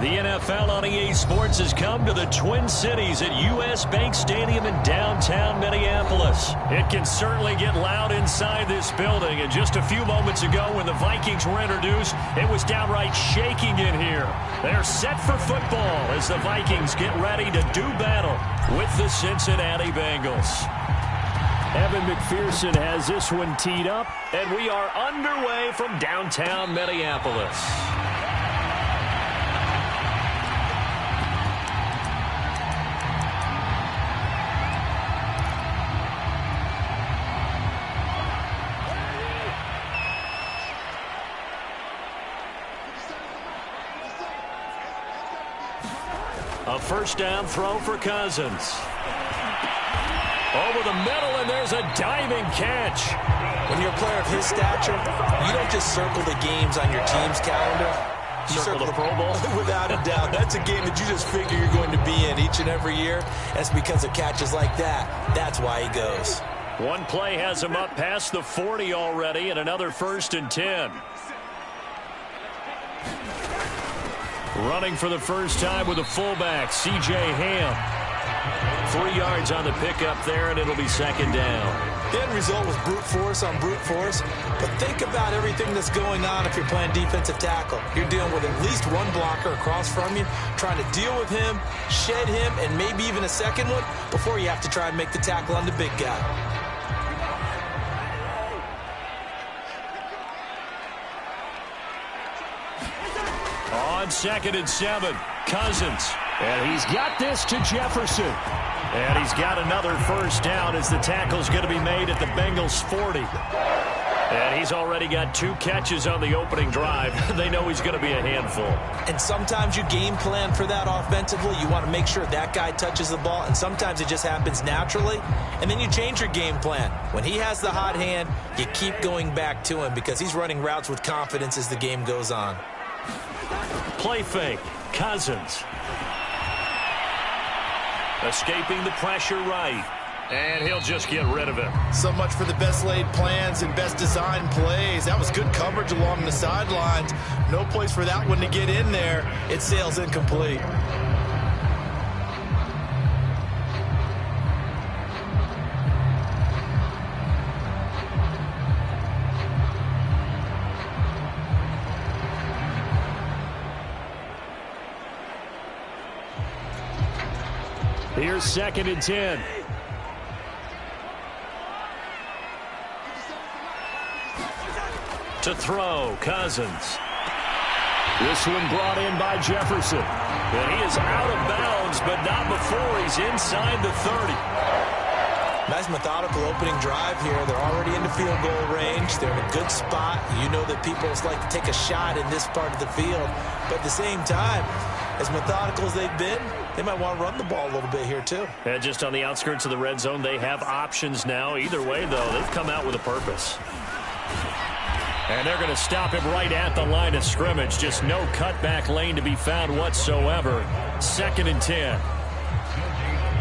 The NFL on EA Sports has come to the Twin Cities at U.S. Bank Stadium in downtown Minneapolis. It can certainly get loud inside this building, and just a few moments ago when the Vikings were introduced, it was downright shaking in here. They're set for football as the Vikings get ready to do battle with the Cincinnati Bengals. Evan McPherson has this one teed up, and we are underway from downtown Minneapolis. A first down throw for Cousins. Over the middle, and there's a diving catch. When you're a player of his stature, you don't just circle the games on your team's calendar. You circle the Pro Bowl? Without a doubt. That's a game that you just figure you're going to be in each and every year. That's because of catches like that. That's why he goes. One play has him up past the 40 already, and another 1st and 10. Running for the first time with a fullback, C.J. Ham. 3 yards on the pickup there, and it'll be 2nd down. The end result was brute force on brute force. But think about everything that's going on if you're playing defensive tackle. You're dealing with at least one blocker across from you, trying to deal with him, shed him, and maybe even a second one before you have to try and make the tackle on the big guy. On 2nd and 7, Cousins. And he's got this to Jefferson. And he's got another first down as the tackle's going to be made at the Bengals 40. And he's already got 2 catches on the opening drive. They know he's going to be a handful. And sometimes you game plan for that offensively. You want to make sure that guy touches the ball. And sometimes it just happens naturally. And then you change your game plan. When he has the hot hand, you keep going back to him because he's running routes with confidence as the game goes on. Play fake. Cousins. Escaping the pressure right. And he'll just get rid of it. So much for the best laid plans and best designed plays. That was good coverage along the sidelines. No place for that one to get in there. It sails incomplete. Here's 2nd and 10. To throw, Cousins. This one brought in by Jefferson. And he is out of bounds, but not before he's inside the 30. Nice methodical opening drive here. They're already in the field goal range. They're in a good spot. You know that people like to take a shot in this part of the field. But at the same time, as methodical as they've been, they might want to run the ball a little bit here too. And just on the outskirts of the red zone, they have options now. Either way, though, they've come out with a purpose. And they're going to stop him right at the line of scrimmage. Just no cutback lane to be found whatsoever. 2nd and 10.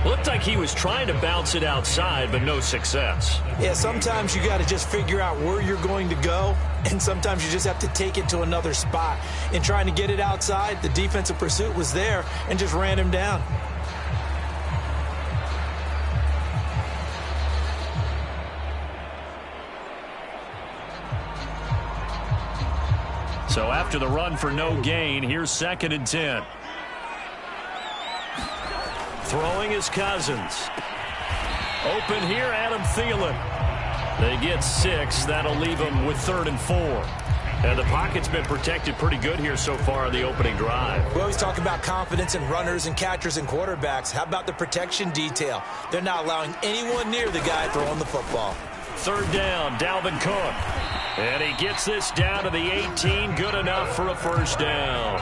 Looked like he was trying to bounce it outside, but no success. Yeah, sometimes you got to just figure out where you're going to go, and sometimes you just have to take it to another spot. In trying to get it outside, the defensive pursuit was there and just ran him down. So after the run for no gain, here's 2nd and 10. Throwing is Cousins. Open here, Adam Thielen. They get 6. That'll leave them with 3rd and 4. And the pocket's been protected pretty good here so far on the opening drive. We always talk about confidence in runners and catchers and quarterbacks. How about the protection detail? They're not allowing anyone near the guy throwing the football. 3rd down, Dalvin Cook. And he gets this down to the 18. Good enough for a first down.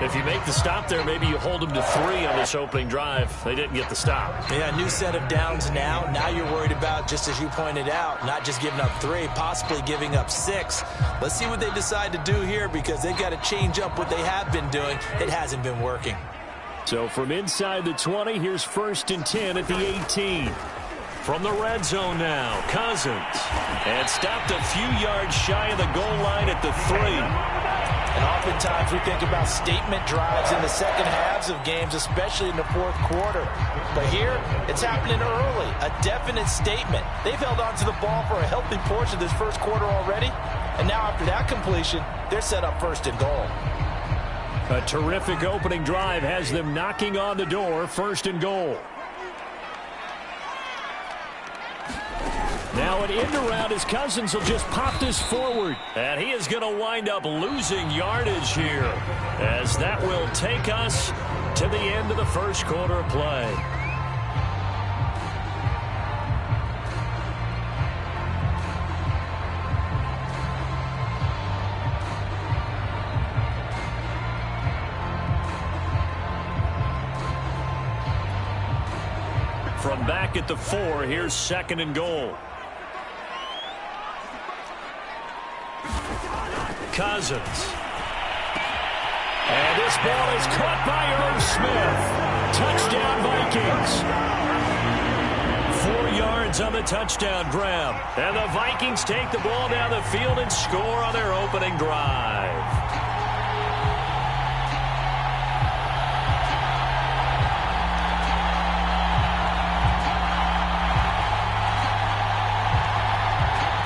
If you make the stop there, maybe you hold them to 3 on this opening drive. They didn't get the stop. Yeah, new set of downs now. Now you're worried about, just as you pointed out, not just giving up 3, possibly giving up 6. Let's see what they decide to do here because they've got to change up what they have been doing. It hasn't been working. So from inside the 20, here's 1st and 10 at the 18. From the red zone now, Cousins. And stopped a few yards shy of the goal line at the 3. An Oftentimes we think about statement drives in the second halves of games, especially in the fourth quarter. But here, it's happening early, a definite statement. They've held on to the ball for a healthy portion of this first quarter already, and now after that completion, they're set up first and goal. A terrific opening drive has them knocking on the door, first and goal. Now an end around his Cousins will just pop this forward. And he is going to wind up losing yardage here, as that will take us to the end of the first quarter of play. From back at the 4, here's second and goal. Cousins. And this ball is caught by Irv Smith. Touchdown Vikings. 4 yards on the touchdown grab. And the Vikings take the ball down the field and score on their opening drive.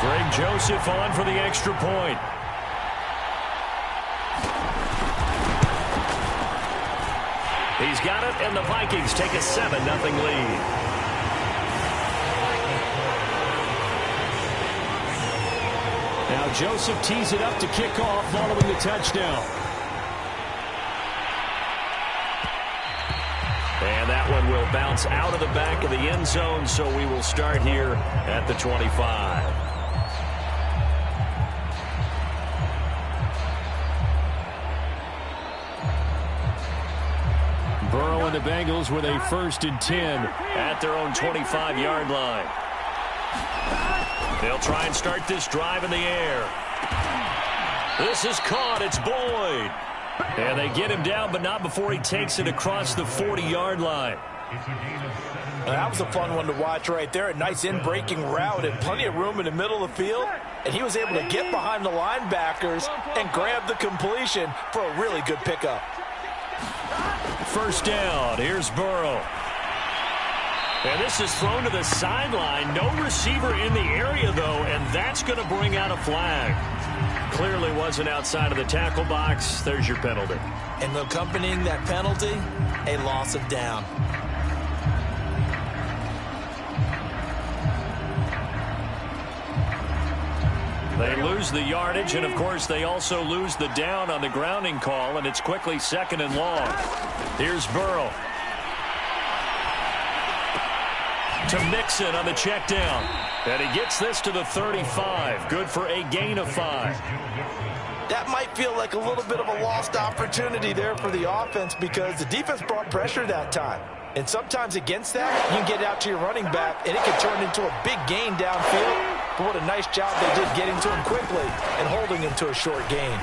Greg Joseph on for the extra point. He's got it, and the Vikings take a 7-0 lead. Now Joseph tees it up to kick off following the touchdown. And that one will bounce out of the back of the end zone, so we will start here at the 25. Burrow and the Bengals with a 1st and 10 at their own 25-yard line. They'll try and start this drive in the air. This is caught. It's Boyd. And they get him down, but not before he takes it across the 40-yard line. That was a fun one to watch right there. A nice in-breaking route and plenty of room in the middle of the field. And he was able to get behind the linebackers and grab the completion for a really good pickup. First down. Here's Burrow. And this is thrown to the sideline. No receiver in the area, though, and that's going to bring out a flag. Clearly wasn't outside of the tackle box. There's your penalty. And accompanying that penalty, a loss of down. They lose the yardage, and, of course, they also lose the down on the grounding call, and it's quickly 2nd and long. Here's Burrow. To Mixon on the check down. And he gets this to the 35. Good for a gain of 5. That might feel like a little bit of a lost opportunity there for the offense because the defense brought pressure that time. And sometimes against that, you can get out to your running back, and it can turn into a big gain downfield. But what a nice job they did getting to him quickly and holding him to a short gain.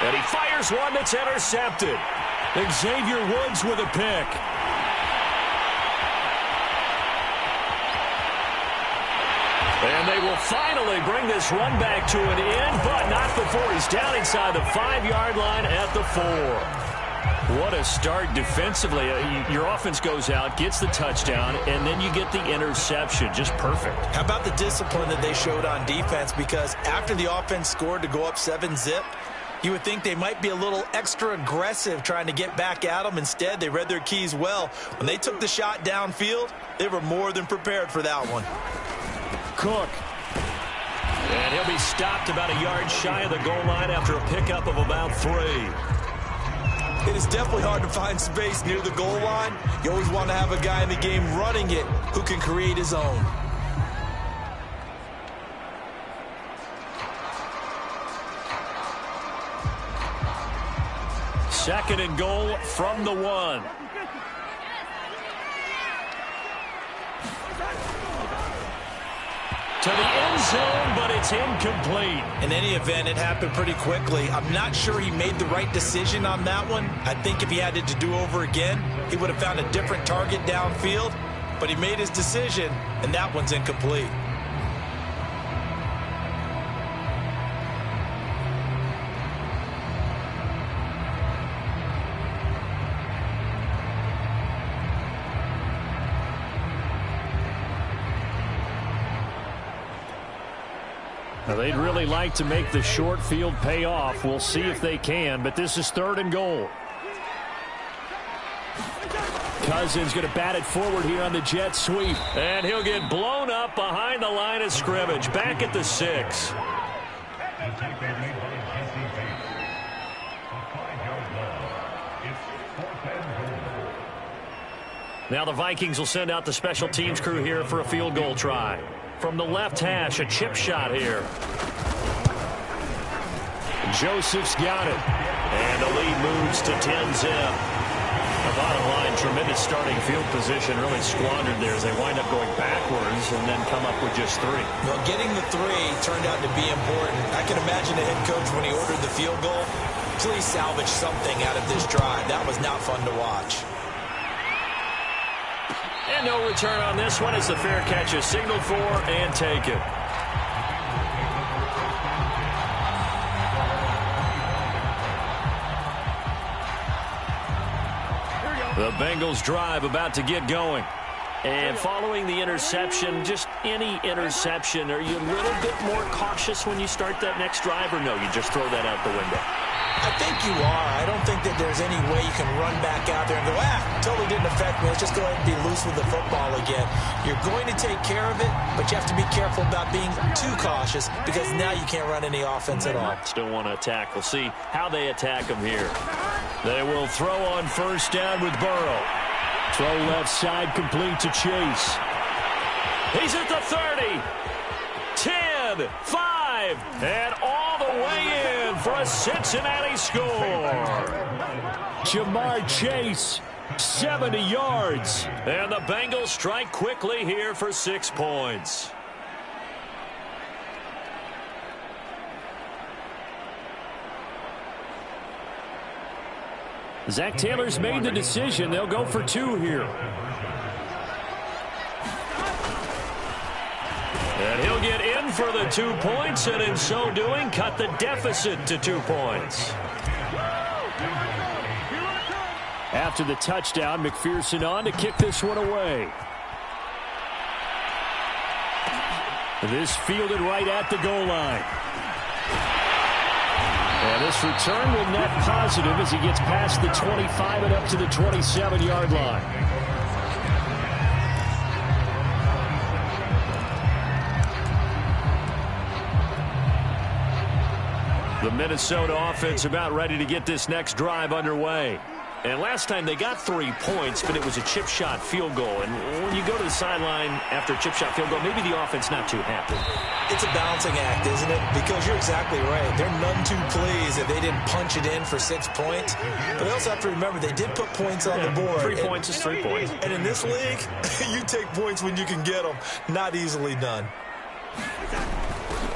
And he fires one that's intercepted. Xavier Woods with a pick. And they will finally bring this run back to an end, but not before he's down inside the 5-yard line at the 4. What a start defensively. Your offense goes out, gets the touchdown, and then you get the interception. Just perfect. How about the discipline that they showed on defense? Because after the offense scored to go up 7-zip, you would think they might be a little extra aggressive trying to get back at them. Instead, they read their keys well. When they took the shot downfield, they were more than prepared for that one. Cook. And he'll be stopped about a yard shy of the goal line after a pickup of about 3. It is definitely hard to find space near the goal line. You always want to have a guy in the game running it who can create his own. Second and goal from the 1. To the end zone, but it's incomplete. In any event, it happened pretty quickly. I'm not sure he made the right decision on that one. I think if he had it to do over again, he would have found a different target downfield. But he made his decision, and that one's incomplete. Well, they'd really like to make the short field pay off. We'll see if they can, but this is 3rd and goal. Cousins going to bat it forward here on the jet sweep. And he'll get blown up behind the line of scrimmage. Back at the 6. Now the Vikings will send out the special teams crew here for a field goal try. From the left hash, a chip shot here. Joseph's got it. And the lead moves to 10-zip. The bottom line, tremendous starting field position, really squandered there as they wind up going backwards and then come up with just 3. Well, getting the 3 turned out to be important. I can imagine the head coach when he ordered the field goal, please salvage something out of this drive. That was not fun to watch. And no return on this one as the fair catch is signaled for and taken. The Bengals drive about to get going. And following the interception, just any interception, are you a little bit more cautious when you start that next drive, or no, you just throw that out the window? I think you are. I don't think that there's any way you can run back out there and go, totally didn't affect me. Let's just go ahead and be loose with the football again. You're going to take care of it, but you have to be careful about being too cautious because now you can't run any offense at all. Still want to attack. We'll see how they attack them here. They will throw on 1st down with Burrow. Throw left side complete to Chase. He's at the 30. 10, 5, and all the way in for a Cincinnati score. Jamar Chase, 70 yards. And the Bengals strike quickly here for 6 points. Zach Taylor's made the decision. They'll go for 2 here. And he'll get in for the 2 points, and in so doing, cut the deficit to 2 points. After the touchdown, McPherson on to kick this one away. This fielded right at the goal line. And this return will net positive as he gets past the 25 and up to the 27-yard line. The Minnesota offense about ready to get this next drive underway. And last time they got 3 points, but it was a chip shot field goal. And when you go to the sideline after a chip shot field goal, maybe the offense not too happy. It's a balancing act, isn't it? Because you're exactly right. They're none too pleased that they didn't punch it in for 6 points. But they also have to remember they did put points on the board. 3 points is 3 points. And in this league, you take points when you can get them. Not easily done.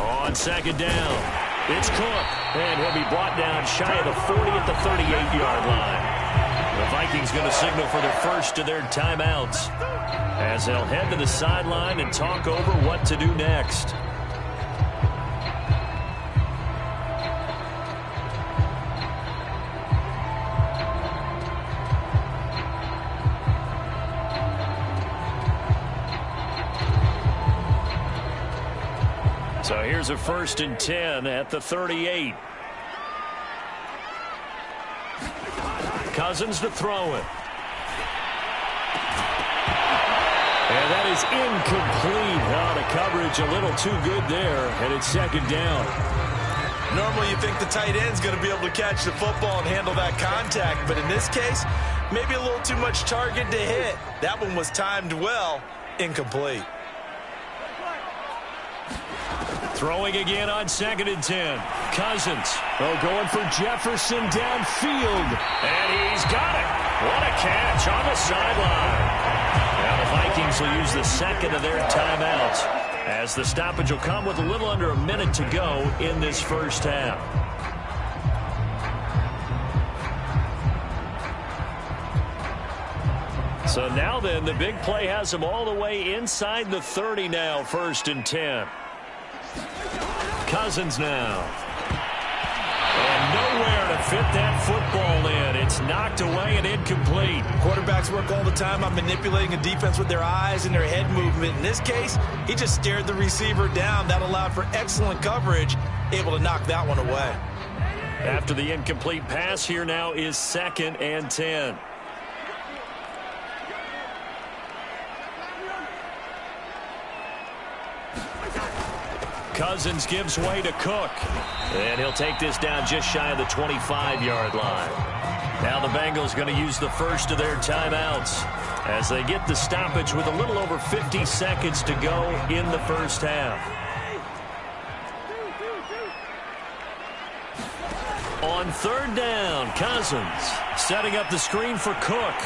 On 2nd down, it's Cook. And he'll be brought down shy of the 40 at the 38-yard line. The Vikings going to signal for their first of their timeouts as they'll head to the sideline and talk over what to do next. So here's a 1st and 10 at the 38. Cousins to throw it. And that is incomplete. Oh, the coverage a little too good there, and it's 2nd down. Normally you think the tight end's going to be able to catch the football and handle that contact, but in this case, maybe a little too much target to hit. That one was timed well. Incomplete. Throwing again on 2nd and 10. Cousins. Oh, going for Jefferson downfield. And he's got it. What a catch on the sideline. Now the Vikings will use the 2nd of their timeouts as the stoppage will come with a little under a minute to go in this first half. So now then, the big play has them all the way inside the 30 now, 1st and 10. Cousins now. And nowhere to fit that football in. It's knocked knocked away and incomplete. Quarterbacks work all the time on manipulating a defense with their eyes and their head movement. In this case, he just stared the receiver down. That allowed for excellent coverage, able to knock that one away. After the incomplete pass, here now is 2nd and 10. Cousins gives way to Cook. And he'll take this down just shy of the 25-yard line. Now the Bengals going to use the first of their timeouts as they get the stoppage with a little over 50 seconds to go in the first half. On 3rd down, Cousins setting up the screen for Cook.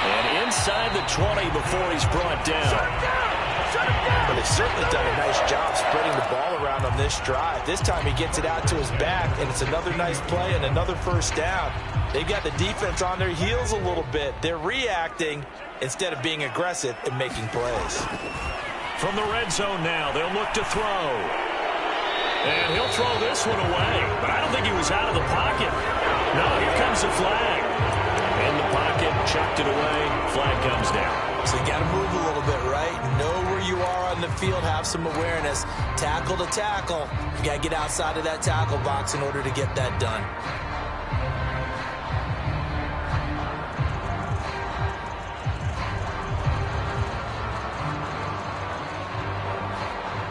And inside the 20 before he's brought down. But they've certainly done a nice job spreading the ball around on this drive. This time he gets it out to his back, and it's another nice play and another first down. They've got the defense on their heels a little bit. They're reacting instead of being aggressive and making plays. From the red zone now, they'll look to throw. And he'll throw this one away, but I don't think he was out of the pocket. No, here comes the flag. In the pocket, chucked it away, flag comes down. So you got to move a little bit, right? Know where you are on the field, have some awareness. Tackle to tackle. You got to get outside of that tackle box in order to get that done.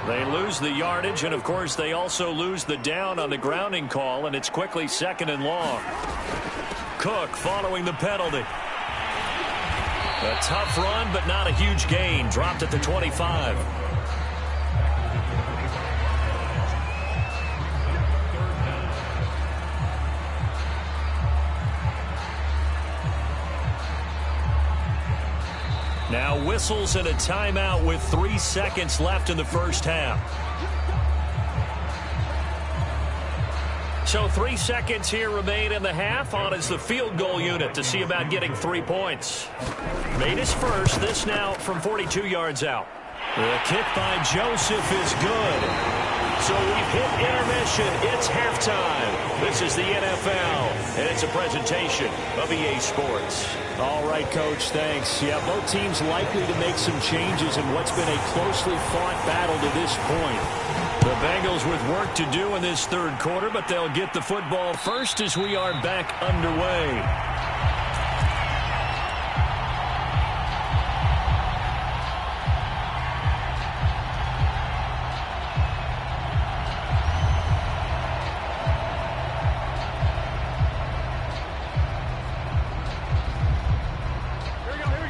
They lose the yardage, and of course they also lose the down on the grounding call, and it's quickly 2nd and long. Cook following the penalty. A tough run, but not a huge gain. Dropped at the 25. Now whistles and a timeout with 3 seconds left in the first half. So 3 seconds here remain in the half. On is the field goal unit to see about getting 3 points. Made his first. This now from 42 yards out. The kick by Joseph is good. So we've hit intermission. It's halftime. This is the NFL, and it's a presentation of EA Sports. All right, Coach, thanks. Yeah, both teams likely to make some changes in what's been a closely fought battle to this point. The Bengals with work to do in this 3rd quarter, but they'll get the football first as we are back underway.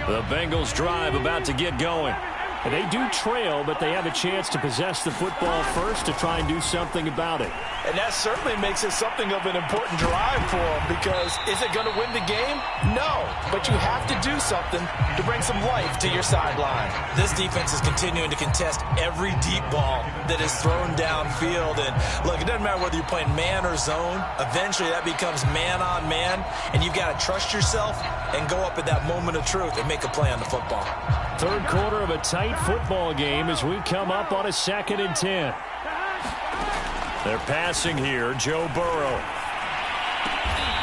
The Bengals drive about to get going. And they do trail, but they have a chance to possess the football first to try and do something about it. And that certainly makes it something of an important drive for them, because is it going to win the game? No, but you have to do something to bring some life to your sideline. This defense is continuing to contest every deep ball that is thrown downfield. And look, it doesn't matter whether you're playing man or zone. Eventually that becomes man on man, and you've got to trust yourself and go up at that moment of truth and make a play on the football. 3rd quarter of a tight football game as we come up on a 2nd and 10. They're passing here, Joe Burrow.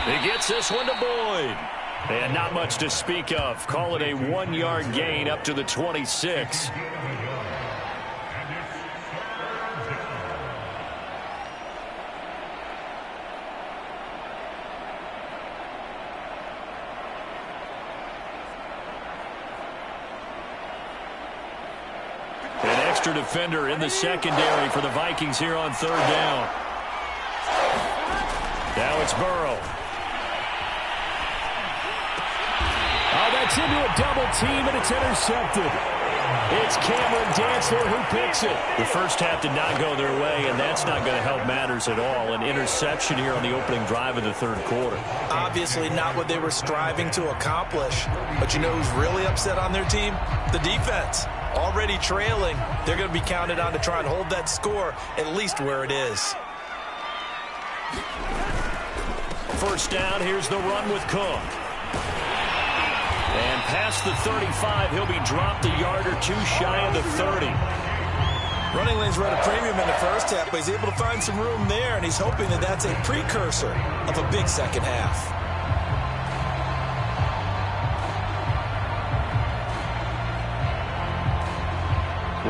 He gets this one to Boyd. And not much to speak of. Call it a 1-yard gain up to the 26. Defender in the secondary for the Vikings here on 3rd down. Now it's Burrow. Oh, that's into a double team, and it's intercepted. It's Cameron Dantzler who picks it. The first half did not go their way, and that's not going to help matters at all. An interception here on the opening drive of the 3rd quarter. Obviously not what they were striving to accomplish. But you know who's really upset on their team? The defense. Already trailing, they're going to be counted on to try and hold that score at least where it is. First down, here's the run with Cook. And past the 35, he'll be dropped a yard or two shy of the 30. Running lanes were at a premium in the first half, but he's able to find some room there, and he's hoping that that's a precursor of a big second half.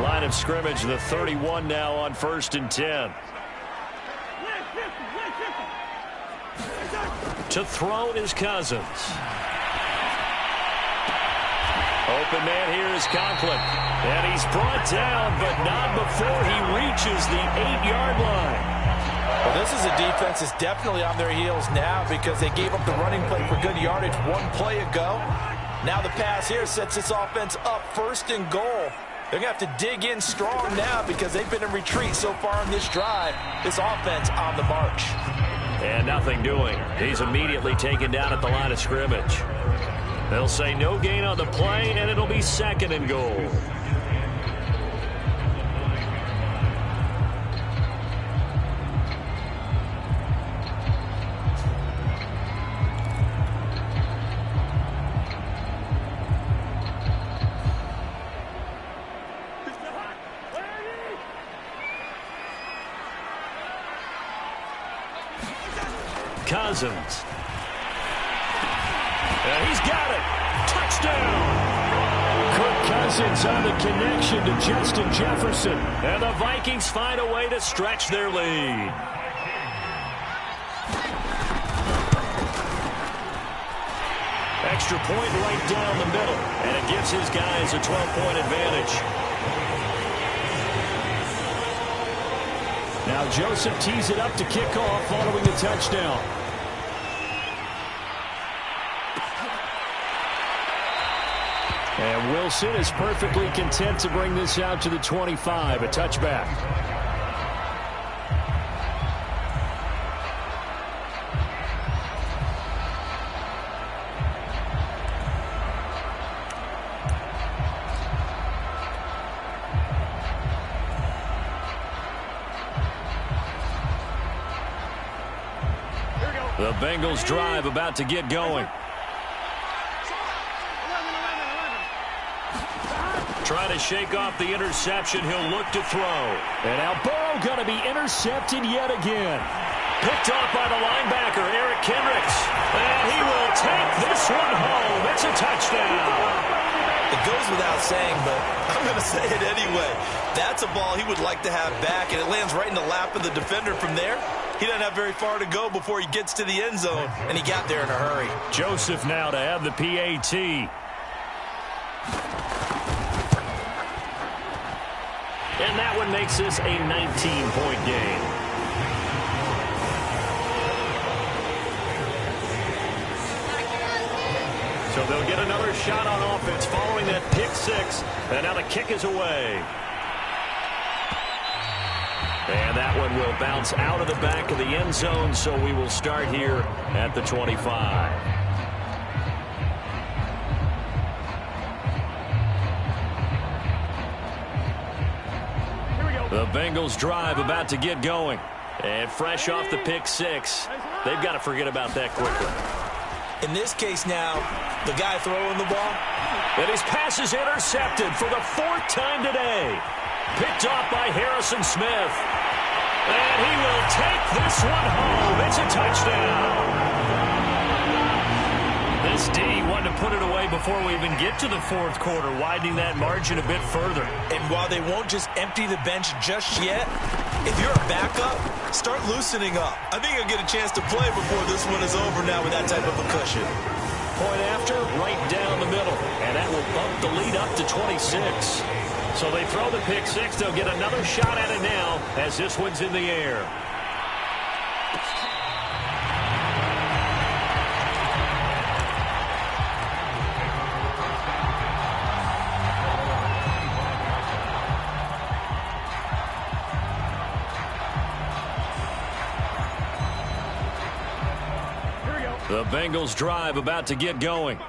Line of scrimmage, the 31 now on 1st and 10. To throw is Cousins. Open man here is Conklin. And he's brought down, but not before he reaches the 8-yard line. Well, this is a defense that's definitely on their heels now because they gave up the running play for good yardage one play ago. Now the pass here sets this offense up 1st and goal. They're going to have to dig in strong now because they've been in retreat so far on this drive. This offense on the march. And nothing doing. He's immediately taken down at the line of scrimmage. They'll say no gain on the play, and it'll be 2nd and goal. Cousins. And he's got it. Touchdown. Kirk Cousins on the connection to Justin Jefferson. And the Vikings find a way to stretch their lead. Extra point right down the middle. And it gives his guys a 12-point advantage. Now Joseph tees it up to kick off following the touchdown. And Wilson is perfectly content to bring this out to the 25, a touchback. The Bengals drive about to get going. Trying to shake off the interception. He'll look to throw. And now Burrow going to be intercepted yet again. Picked off by the linebacker, Eric Kendricks. And he will take this one home. It's a touchdown. It goes without saying, but I'm going to say it anyway. That's a ball he would like to have back, and it lands right in the lap of the defender from there. He doesn't have very far to go before he gets to the end zone, and he got there in a hurry. Joseph now to have the PAT. And that one makes this a 19-point game. So they'll get another shot on offense following that pick six. And now the kick is away. And that one will bounce out of the back of the end zone, so we will start here at the 25. The Bengals drive about to get going. And fresh off the pick six, they've got to forget about that quickly. In this case now, the guy throwing the ball. And his pass is intercepted for the 4th time today. Picked off by Harrison Smith. And he will take this one home. It's a touchdown. This D wanted to put it away before we even get to the 4th quarter, widening that margin a bit further. And while they won't just empty the bench just yet, if you're a backup, start loosening up. I think you'll get a chance to play before this one is over now with that type of a cushion. Point after, right down the middle. And that will bump the lead up to 26. So they throw the pick six. They'll get another shot at it now as this one's in the air. The Bengals drive about to get going.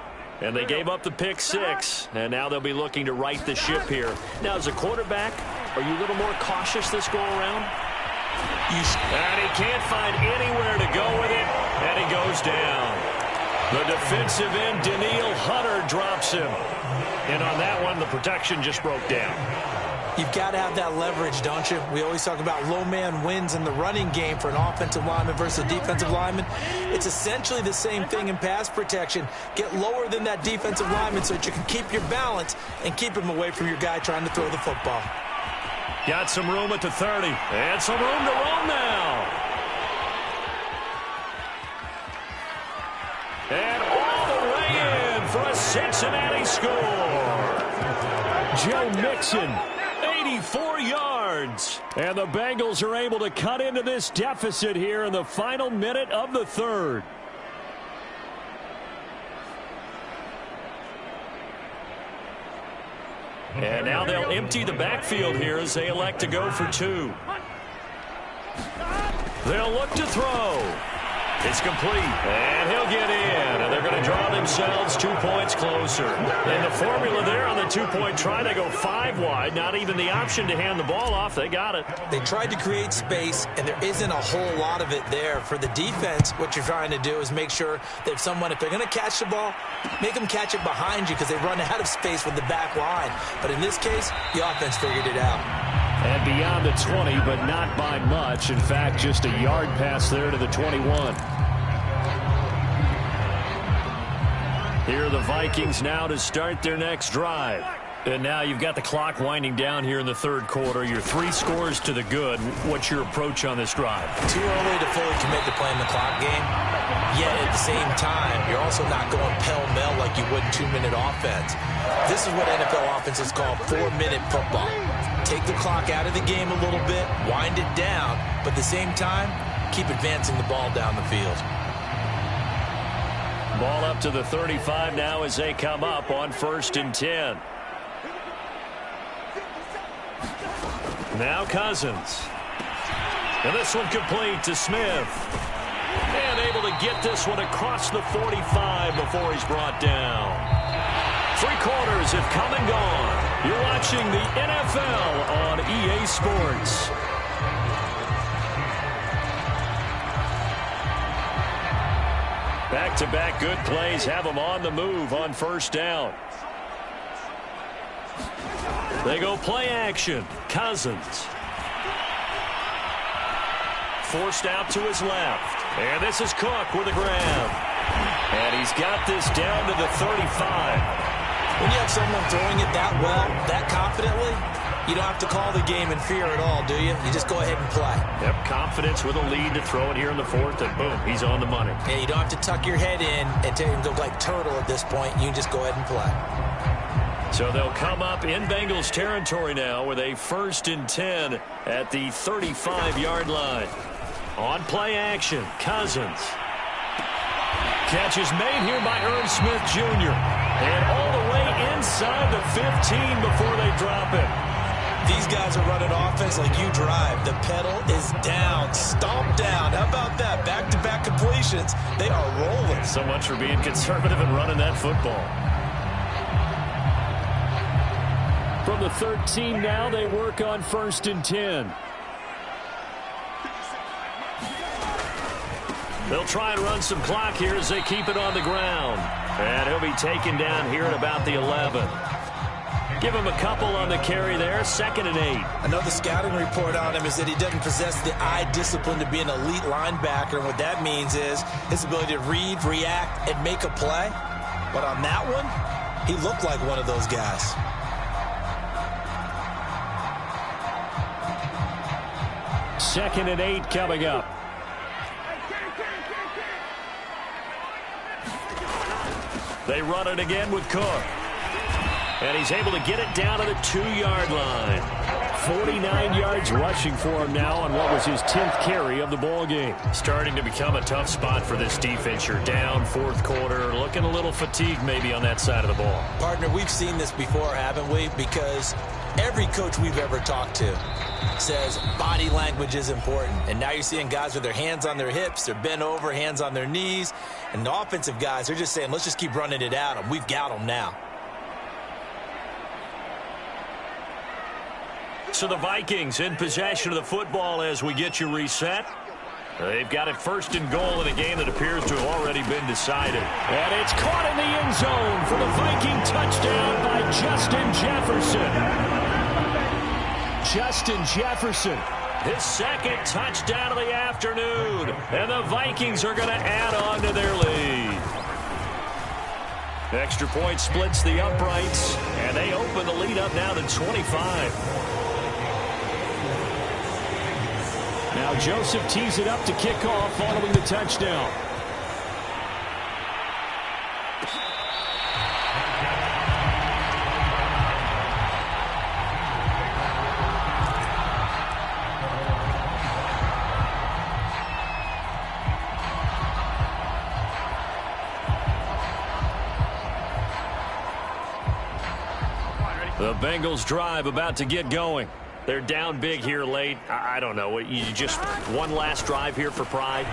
And they gave up the pick six, and now they'll be looking to right the ship here. Now, as a quarterback, are you a little more cautious this go-around? And he can't find anywhere to go with it, and he goes down. The defensive end, Daniil Hunter, drops him. And on that one, the protection just broke down. You've got to have that leverage, don't you? We always talk about low man wins in the running game for an offensive lineman versus a defensive lineman. It's essentially the same thing in pass protection. Get lower than that defensive lineman so that you can keep your balance and keep him away from your guy trying to throw the football. Got some room at the 30. And some room to roam now. And all the way in for a Cincinnati score. Joe Mixon, 84 yards. And the Bengals are able to cut into this deficit here in the final minute of the third. And now they'll empty the backfield here as they elect to go for two. They'll look to throw. It's complete, and he'll get in, and they're going to draw themselves 2 points closer. And the formula there on the two-point try, they go 5 wide, not even the option to hand the ball off. They got it. They tried to create space, and there isn't a whole lot of it there. For the defense, what you're trying to do is make sure that if they're going to catch the ball, make them catch it behind you because they run out of space with the back line. But in this case, the offense figured it out. And beyond the 20, but not by much. In fact, just a yard pass there to the 21. Here are the Vikings now to start their next drive. And now you've got the clock winding down here in the third quarter. You're 3 scores to the good. What's your approach on this drive? Too early to fully commit to playing the clock game. Yet at the same time, you're also not going pell-mell like you would in 2-minute offense. This is what NFL offenses call 4-minute football. Take the clock out of the game a little bit, wind it down, but at the same time, keep advancing the ball down the field. Ball up to the 35 now as they come up on 1st and 10. Now Cousins. And this one complete to Smith. And able to get this one across the 45 before he's brought down. 3 quarters have come and gone. You're watching the NFL on EA Sports. Back-to-back good plays have them on the move on 1st down. They go play action. Cousins. Forced out to his left. And this is Cook with a grab. And he's got this down to the 35. When you have someone throwing it that well, that confidently, you don't have to call the game in fear at all, do you? You just go ahead and play. Yep, confidence with a lead to throw it here in the 4th, and boom, he's on the money. And you don't have to tuck your head in and tell him to go like turtle at this point. You can just go ahead and play. So they'll come up in Bengals territory now with a 1st and 10 at the 35-yard line. On play action, Cousins. Catch is made here by Irv Smith Jr. And all the way inside the 15 before they drop it. These guys are running offense like you drive. The pedal is down, stomp down. How about that? Back-to-back completions. They are rolling. So much for being conservative and running that football. From the 13 now, they work on 1st and 10. They'll try and run some clock here as they keep it on the ground. And he'll be taken down here at about the 11. Give him a couple on the carry there. 2nd and 8. I know the scouting report on him is that he doesn't possess the eye discipline to be an elite linebacker. And what that means is his ability to read, react, and make a play. But on that one, he looked like one of those guys. Second and 8 coming up. They run it again with Cook. And he's able to get it down to the 2-yard line. 49 yards rushing for him now on what was his 10th carry of the ball game. Starting to become a tough spot for this defense. You're down 4th quarter, looking a little fatigued maybe on that side of the ball. Partner, we've seen this before, haven't we? Because every coach we've ever talked to says body language is important. And now you're seeing guys with their hands on their hips, they're bent over, hands on their knees. And the offensive guys, they're just saying, let's just keep running it out, and we've got them now. So the Vikings in possession of the football as we get you reset. They've got it 1st and goal in a game that appears to have already been decided. And it's caught in the end zone for the Viking touchdown by Justin Jefferson. Justin Jefferson, his 2nd touchdown of the afternoon. And the Vikings are going to add on to their lead. Extra point splits the uprights, and they open the lead up now to 25. Now Joseph tees it up to kick off following the touchdown. The Bengals drive about to get going. They're down big here late. I don't know. You just one last drive here for pride?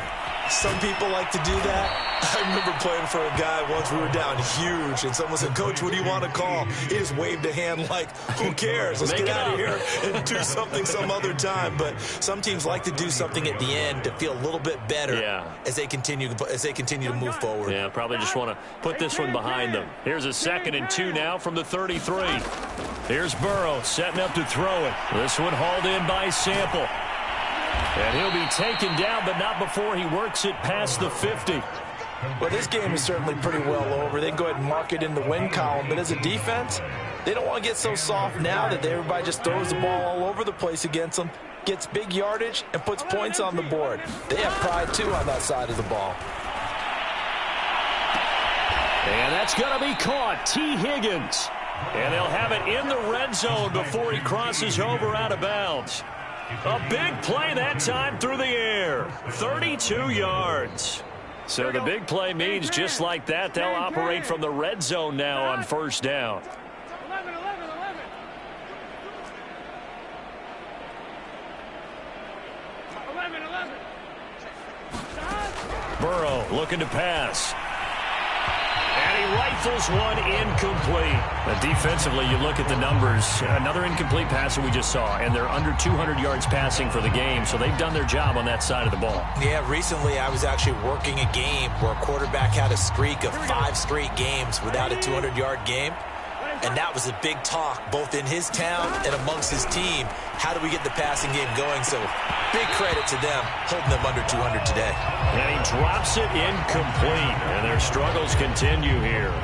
Some people like to do that. I remember playing for a guy once. We were down huge, and someone said, "Coach, what do you want to call?" He just waved a hand like, "Who cares? Let's get out of here and do something some other time." But some teams like to do something at the end to feel a little bit better as they continue to move forward. Yeah, probably just want to put this one behind them. Here's a 2nd and 2 now from the 33. Here's Burrow setting up to throw it. This one hauled in by Sample. And he'll be taken down, but not before he works it past the 50. Well, this game is certainly pretty well over. They can go ahead and mark it in the win column. But as a defense, they don't want to get so soft now that everybody just throws the ball all over the place against them, gets big yardage, and puts points on the board. They have pride, too, on that side of the ball. And that's going to be caught. T. Higgins. And they'll have it in the red zone before he crosses over out of bounds. A big play that time through the air. 32 yards. So the big play means just like that, they'll operate from the red zone now on 1st down. 11. Burrow looking to pass. And he rifles one incomplete. Defensively, you look at the numbers. Another incomplete pass that we just saw, and they're under 200 yards passing for the game, so they've done their job on that side of the ball. Yeah, recently I was actually working a game where a quarterback had a streak of 5 straight games without a 200-yard game. And that was a big talk, both in his town and amongst his team. How do we get the passing game going? So big credit to them, holding them under 200 today. And he drops it incomplete, and their struggles continue here.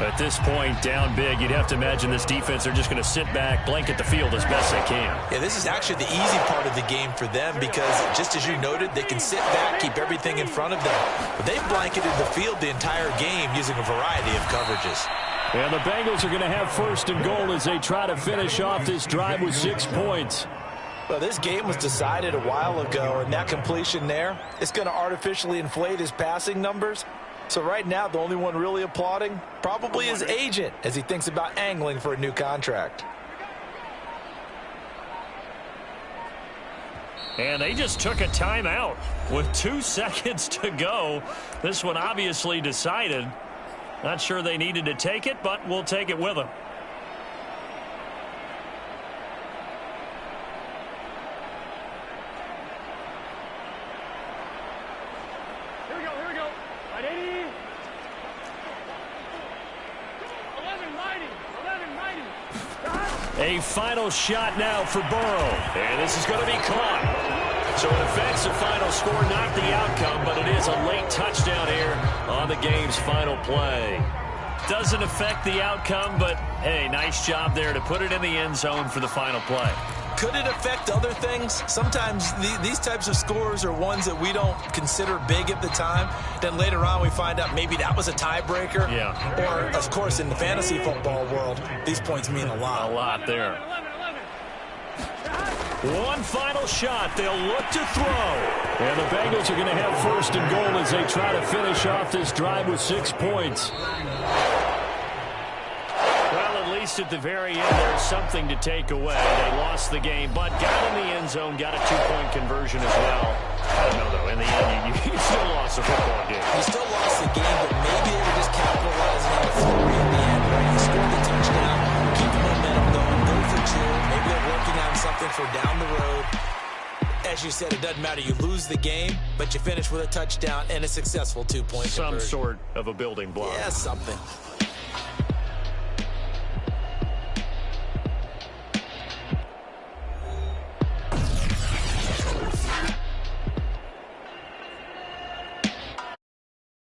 At this point, down big, you'd have to imagine this defense are just going to sit back, blanket the field as best they can. Yeah, this is actually the easy part of the game for them because, just as you noted, they can sit back, keep everything in front of them. But they've blanketed the field the entire game using a variety of coverages. And the Bengals are going to have 1st and goal as they try to finish off this drive with 6 points. Well, this game was decided a while ago, and that completion there is going to artificially inflate his passing numbers. So right now, the only one really applauding probably his agent as he thinks about angling for a new contract. And they just took a timeout with 2 seconds to go. This one obviously decided. Not sure they needed to take it, but we'll take it with them. Here we go. Right 80. 11-90. A final shot now for Burrow. And this is going to be caught. So in effect, the final score, not the outcome, but it is a late touchdown here on the game's final play. Doesn't affect the outcome, but hey, nice job there to put it in the end zone for the final play. Could it affect other things? Sometimes these types of scores are ones that we don't consider big at the time. Then later on we find out maybe that was a tiebreaker. Yeah. Or, of course, in the fantasy football world, these points mean a lot. A lot there. One final shot. They'll look to throw. And the Bengals are going to have 1st and goal as they try to finish off this drive with 6 points. Well, at least at the very end, there's something to take away. They lost the game, but got in the end zone, got a 2-point conversion as well. I don't know, though. In the end, you still lost the football game. You still lost the game, but maybe they were just capitalizing on the flurry at the end, right? You scored the touchdown, keep the momentum going, go for 2. Maybe they're working on something for down the road. As you said, it doesn't matter. You lose the game, but you finish with a touchdown and a successful 2-point conversion. Some sort of a building block. Yeah, something.